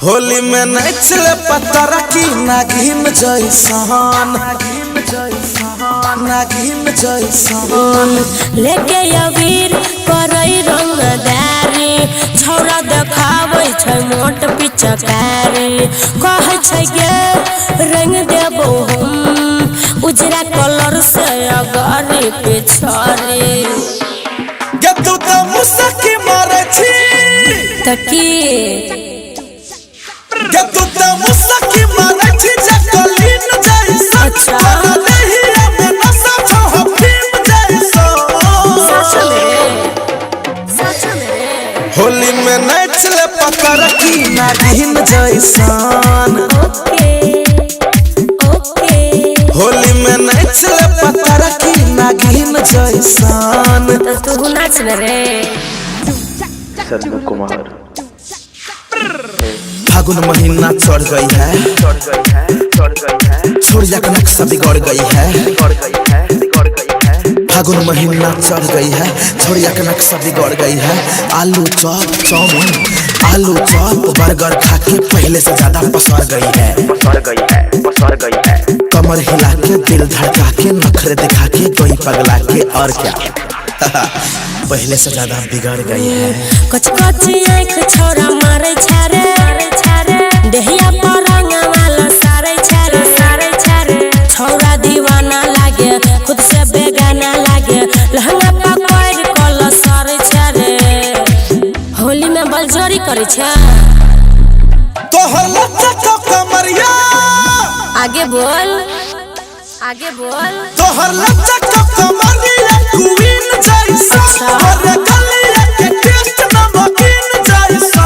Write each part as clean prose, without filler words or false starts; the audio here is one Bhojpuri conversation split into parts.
होली में नचले पत्थर की नागिन जैसन लेके अबीर करई रंगदारी छौरा देखाबै छै मोट पिचकारी कहै छै गे रंग देबो हम उजरा कलर से अगारी पिछारी गे तू त मुसकी मारै छी तकी गे तू त मुसकी मारै छी जकलीन जैसन अच्छा होली में नचले पत्थर की नागिन जैसन होली में नचले पत्थर की नागिन जैसन तो तू नाच रे सन्नू कुमार। फागुन महीना चढ़ गई है छोड़िया का नक्शा बिगड़ गई है फागुन महीना चढ़ गई है छोड़िया का नक्शा बिगड़ गई है आलू चॉप चाउमीन आलू चॉप बर्गर खा के पहले से ज्यादा पसर गई है कमर हिला के दिल धड़का के नखरे दिखा के गोई पगला के और क्या पहले से ज्यादा बिगड़ गई है कच कच आँख छोरा मारे छारे देहिया पर रंगा वाला सारे छारे छोरा दीवाना लागे खुद से बेगाना लागे लहंगा पकड़ कल सारे छारे होली में बलजोरी करे छ तोहर लच्चा का कमरिया आगे बोल तोहर लच्चा का कमरिया क्वीन जैसा और गलिया के टेस्ट नमकीन जैसा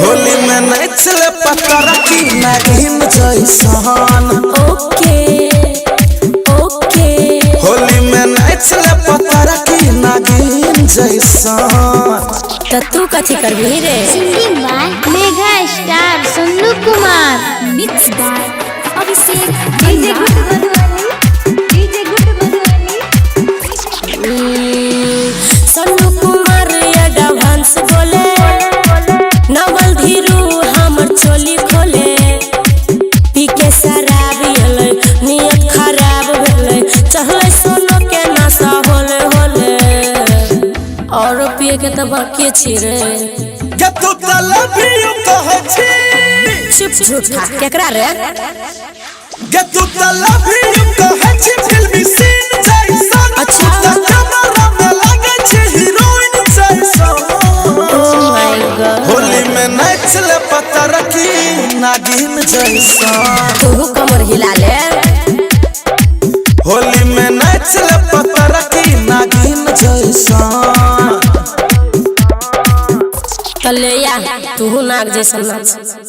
होली में नचले पत्थर की नागिन जैसन ओके होली में नचले पत्थर की नागिन जैसन तो तू कथी करबी रे singing by mega star Sannu Kumar mix by Abhishek DJ good Madhubani Sannu Kumar advance बोले नवल धीरू हमर चोली खोले पी के शराब एलै नियत खराब भेलै चहले सोनो के नशा होले और पिए के तो बाकी छी रे के तू त लव यू कहै छी चुप झूठा केकरा रे के तू त लव यू कहै छी फिल्मी सीन जैसन अच्छा। तू त कैमरा में लागै छी हीरोइन जैसन ओह माय गॉड होली में नचले पत्थर की नागिन जैसन तू कमर हिला ले होली में नचले पत्थर की नागिन जैसन तले या तू नाग जैसन नाच